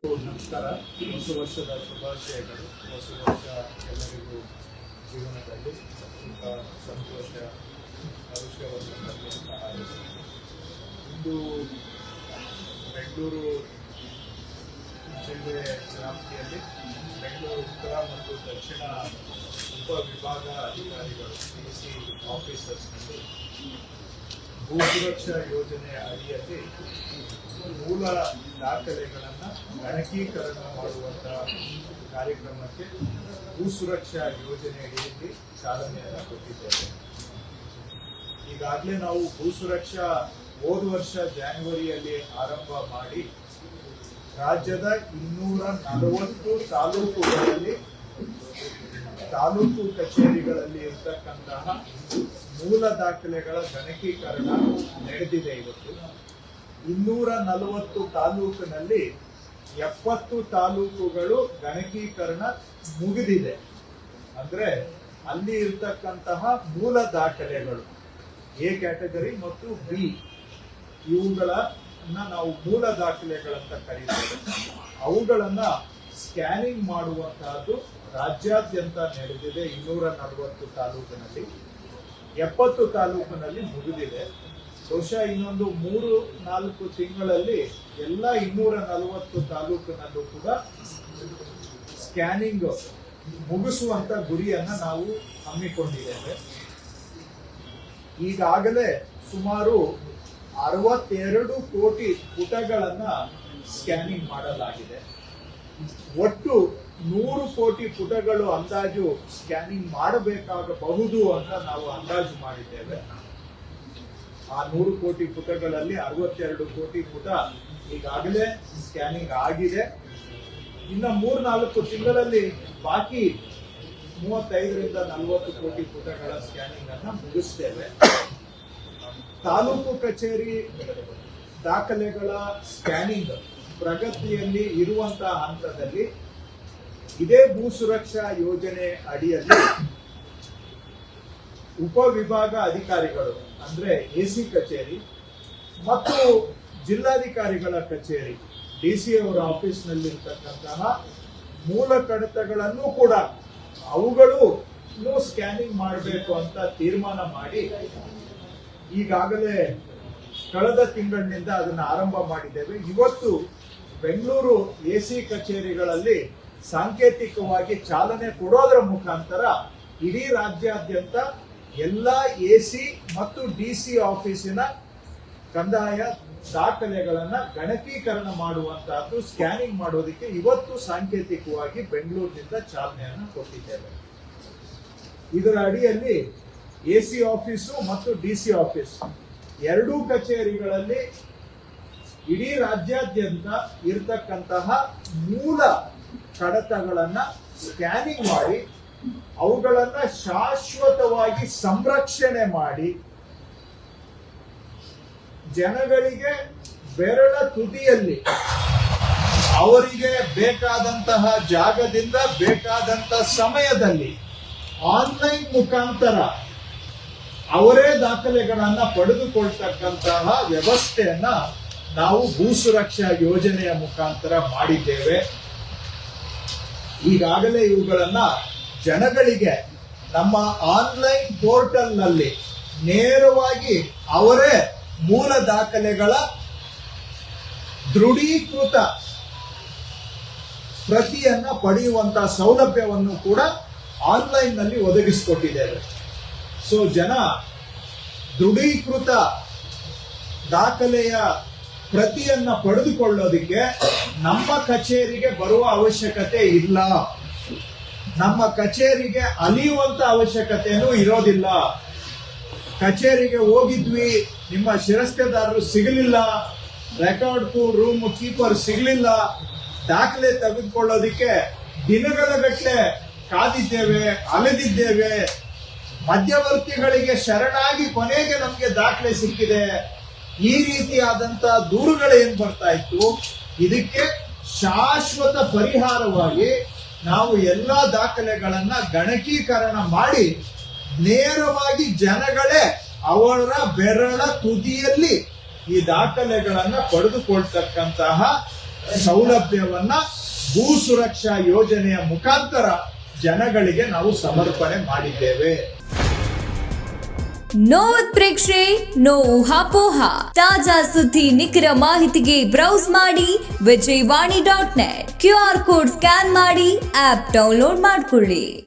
ನಮಸ್ಕಾರ. ಹೊಸ ವರ್ಷದ ಶುಭಾಶಯಗಳು. ಹೊಸ ವರ್ಷ ಎಲ್ಲರಿಗೂ ಜೀವನದಲ್ಲಿ ಸುಖ, ಸಂತೋಷ, ಭವಿಷ್ಯವನ್ನು ತರಲಿ ಅಂತ ಹಾರೈಸಿ ಇಂದು ಬೆಂಗಳೂರು ಜಿಲ್ಲೆ ವ್ಯಾಪ್ತಿಯಲ್ಲಿ ಬೆಂಗಳೂರು ಉತ್ತರ ಮತ್ತು ದಕ್ಷಿಣ ಉಪವಿಭಾಗ ಅಧಿಕಾರಿಗಳು DC ಆಫೀಸರ್ಸ್ನಲ್ಲಿ ಭೂಸುರಕ್ಷಾ ಯೋಜನೆ ಅಡಿಯಲ್ಲಿ ಮೂಲ ದಾಖಲೆಗಳನ್ನು ಗಣಕೀಕರಣ ಮಾಡುವಂತಹ ಕಾರ್ಯಕ್ರಮಕ್ಕೆ ಭೂಸುರಕ್ಷಾ ಯೋಜನೆ ಅಡಿಯಲ್ಲಿ ಚಾಲನೆಯನ್ನು ಕೊಟ್ಟಿದ್ದೇವೆ. ಈಗಾಗಲೇ ನಾವು ಭೂಸುರಕ್ಷಾ ಹೋದ ವರ್ಷ ಜಾನ್ವರಿಯಲ್ಲಿ ಆರಂಭ ಮಾಡಿ ರಾಜ್ಯದ 240 ತಾಲೂಕುಗಳಲ್ಲಿ ತಾಲೂಕು ಕಚೇರಿಗಳಲ್ಲಿ ಇರತಕ್ಕಂತಹ ಮೂಲ ದಾಖಲೆಗಳ ಗಣಕೀಕರಣ ನಡೆದಿದೆ. ಇವತ್ತು 240 ತಾಲೂಕಿನಲ್ಲಿ 70 ತಾಲೂಕುಗಳು ಗಣಕೀಕರಣ ಮುಗಿದಿದೆ. ಅಂದ್ರೆ ಅಲ್ಲಿ ಇರ್ತಕ್ಕಂತಹ ಮೂಲ ದಾಖಲೆಗಳು ಎ ಕ್ಯಾಟಗರಿ ಮತ್ತು ಬಿ ಇವುಗಳನ್ನ ನಾವು ಮೂಲ ದಾಖಲೆಗಳಂತ ಕರೀತೇವೆ. ಅವುಗಳನ್ನ ಸ್ಕ್ಯಾನಿಂಗ್ ಮಾಡುವಂತಹದ್ದು ರಾಜ್ಯಾದ್ಯಂತ ನಡೆದಿದೆ. 240 ತಾಲೂಕಿನಲ್ಲಿ 70 ತಾಲೂಕಿನಲ್ಲಿ ಮುಗಿದಿದೆ. ಬಹುಶಃ ಇನ್ನೊಂದು 3-4 ತಿಂಗಳಲ್ಲಿ ಎಲ್ಲ 240 ತಾಲೂಕಿನಲ್ಲೂ ಕೂಡ ಸ್ಕ್ಯಾನಿಂಗ್ ಮುಗಿಸುವಂತ ಗುರಿಯನ್ನ ನಾವು ಹಮ್ಮಿಕೊಂಡಿದ್ದೇವೆ. ಈಗಾಗಲೇ ಸುಮಾರು 62 ಕೋಟಿ ಪುಟಗಳನ್ನ ಸ್ಕ್ಯಾನಿಂಗ್ ಮಾಡಲಾಗಿದೆ. ಒಟ್ಟು 100 ಕೋಟಿ ಪುಟಗಳು ಅಂದಾಜು ಸ್ಕ್ಯಾನಿಂಗ್ ಮಾಡಬೇಕಾಗಬಹುದು ಅಂತ ನಾವು ಅಂದಾಜು ಮಾಡಿದ್ದೇವೆ. ಆ 100 ಕೋಟಿ ಪುಟಗಳಲ್ಲಿ 62 ಕೋಟಿ ಪುಟ ಈಗಾಗಲೇ ಸ್ಕ್ಯಾನಿಂಗ್ ಆಗಿದೆ. ಇನ್ನು 3-4 ತಿಂಗಳಲ್ಲಿ ಬಾಕಿ 35-40 ಕೋಟಿ ಪುಟಗಳ ಸ್ಕ್ಯಾನಿಂಗ್ ಅನ್ನ ಮುಗಿಸ್ತೇವೆ. ತಾಲೂಕು ಕಚೇರಿ ದಾಖಲೆಗಳ ಸ್ಕ್ಯಾನಿಂಗ್ ಪ್ರಗತಿಯಲ್ಲಿ ಇರುವಂತಹ ಹಂತದಲ್ಲಿ ಇದೇ ಭೂಸುರಕ್ಷಾ ಯೋಜನೆ ಅಡಿಯಲ್ಲಿ ಉಪವಿಭಾಗ ಅಧಿಕಾರಿಗಳು ಅಂದ್ರೆ AC ಕಚೇರಿ ಮತ್ತು ಜಿಲ್ಲಾಧಿಕಾರಿಗಳ ಕಚೇರಿ DC ಅವರ ಆಫೀಸ್ನಲ್ಲಿರ್ತಕ್ಕಂತಹ ಮೂಲ ಕಡತಗಳನ್ನು ಕೂಡ ಅವುಗಳು ಸ್ಕ್ಯಾನಿಂಗ್ ಮಾಡಬೇಕು ಅಂತ ತೀರ್ಮಾನ ಮಾಡಿ ಈಗಾಗಲೇ ಕಳೆದ ತಿಂಗಳಿನಿಂದ ಅದನ್ನು ಆರಂಭ ಮಾಡಿದ್ದೇವೆ. ಇವತ್ತು ಬೆಂಗಳೂರು AC ಕಚೇರಿಗಳಲ್ಲಿ ಸಾಂಕೇತಿಕವಾಗಿ ಚಾಲನೆ ಕೊಡೋದರ ಮುಖಾಂತರ ಇಡೀ ರಾಜ್ಯಾದ್ಯಂತ ಎಲ್ಲ AC ಮತ್ತು DC ಆಫೀಸಿನ ಕಂದಾಯ ದಾಖಲೆಗಳನ್ನ ಗಣಕೀಕರಣ ಮಾಡುವಂತಹದ್ದು ಸ್ಕ್ಯಾನಿಂಗ್ ಮಾಡೋದಕ್ಕೆ ಇವತ್ತು ಸಾಂಕೇತಿಕವಾಗಿ ಬೆಂಗಳೂರಿನಿಂದ ಚಾಲನೆಯನ್ನು ಕೊಟ್ಟಿದ್ದೇವೆ. ಇದರ ಅಡಿಯಲ್ಲಿ AC ಆಫೀಸು ಮತ್ತು DC ಆಫೀಸ್ ಎರಡೂ ಕಚೇರಿಗಳಲ್ಲಿ ಇಡೀ ರಾಜ್ಯಾದ್ಯಂತ ಇರತಕ್ಕಂತಹ ಮೂಲ ಕಡತಗಳನ್ನ ಸ್ಕ್ಯಾನಿಂಗ್ ಮಾಡಿ ಅವುಗಳನ್ನ ಶಾಶ್ವತವಾಗಿ ಸಂರಕ್ಷಣೆ ಮಾಡಿ ಜನಗಳಿಗೆ ಬೆರಳ ತುದಿಯಲ್ಲಿ ಅವರಿಗೆ ಬೇಕಾದಂತಹ ಜಾಗದಿಂದ ಬೇಕಾದಂತಹ ಸಮಯದಲ್ಲಿ ಆನ್ಲೈನ್ ಮುಖಾಂತರ ಅವರೇ ದಾಖಲೆಗಳನ್ನ ಪಡೆದುಕೊಳ್ತಕ್ಕಂತಹ ವ್ಯವಸ್ಥೆಯನ್ನ ನಾವು ಭೂಸುರಕ್ಷಾ ಯೋಜನೆಯ ಮುಖಾಂತರ ಮಾಡಿದ್ದೇವೆ. ಈಗಾಗಲೇ ಇವುಗಳನ್ನ ಜನಗಳಿಗೆ ನಮ್ಮ ಆನ್ಲೈನ್ ಪೋರ್ಟಲ್ ನಲ್ಲಿ ನೇರವಾಗಿ ಅವರೇ ಮೂಲ ದಾಖಲೆಗಳ ದೃಢೀಕೃತ ಪ್ರತಿಯನ್ನ ಪಡೆಯುವಂತಹ ಸೌಲಭ್ಯವನ್ನು ಕೂಡ ಆನ್ಲೈನ್ ನಲ್ಲಿ ಒದಗಿಸಿಕೊಟ್ಟಿದ್ದೇವೆ. ಸೊ ಜನ ದೃಢೀಕೃತ ದಾಖಲೆಯ ಪ್ರತಿಯನ್ನ ಪಡೆದುಕೊಳ್ಳೋದಿಕ್ಕೆ ನಮ್ಮ ಕಚೇರಿಗೆ ಬರುವ ಅವಶ್ಯಕತೆ ಇಲ್ಲ. ನಮ್ಮ ಕಚೇರಿಗೆ ಅಲಿಯುವಂತ ಅವಶ್ಯಕತೆನೂ ಇರೋದಿಲ್ಲ. ಕಚೇರಿಗೆ ಹೋಗಿದ್ವಿ, ನಿಮ್ಮ ಶಿರಸ್ತೆದಾರರು ಸಿಗಲಿಲ್ಲ, ರೆಕಾರ್ಡ್ ರೂಮ್ ಕೀಪರ್ ಸಿಗಲಿಲ್ಲ, ದಾಖಲೆ ತೆಗೆದುಕೊಳ್ಳೋದಿಕ್ಕೆ ದಿನಗಳ ಗಟ್ಟಲೆ ಕಾದಿದ್ದೇವೆ, ಅಲೆದಿದ್ದೇವೆ, ಮಧ್ಯವರ್ತಿಗಳಿಗೆ ಶರಣಾಗಿ ಕೊನೆಗೆ ನಮಗೆ ದಾಖಲೆ ಸಿಕ್ಕಿದೆ, ಈ ರೀತಿಯಾದಂತ ದೂರುಗಳು ಏನ್ ಬರ್ತಾ ಇತ್ತು. ಇದಕ್ಕೆ ಶಾಶ್ವತ ಪರಿಹಾರವಾಗಿ ನಾವು ಎಲ್ಲಾ ದಾಖಲೆಗಳನ್ನ ಗಣಕೀಕರಣ ಮಾಡಿ ನೇರವಾಗಿ ಜನಗಳೇ ಅವರ ಬೆರಳ ತುದಿಯಲ್ಲಿ ಈ ದಾಖಲೆಗಳನ್ನ ಪಡೆದುಕೊಳ್ತಕ್ಕಂತಹ ಸೌಲಭ್ಯವನ್ನ ಭೂ ಸುರಕ್ಷಾ ಯೋಜನೆಯ ಮುಖಾಂತರ ಜನಗಳಿಗೆ ನಾವು ಸಮರ್ಪಣೆ ಮಾಡಿದ್ದೇವೆ. ನೋ ಉತ್ಪ್ರೇಕ್ಷೆ, ನೋ ಊಹಾಪೋಹ. ತಾಜಾ ಸುದ್ದಿ ನಿಖರ ಮಾಹಿತಿಗೆ ಬ್ರೌಸ್ ಮಾಡಿ ವಿಜಯವಾಣಿ.net. QR ಕೋಡ್ ಸ್ಕ್ಯಾನ್ ಮಾಡಿ ಆಪ್ ಡೌನ್ಲೋಡ್ ಮಾಡಿಕೊಳ್ಳಿ.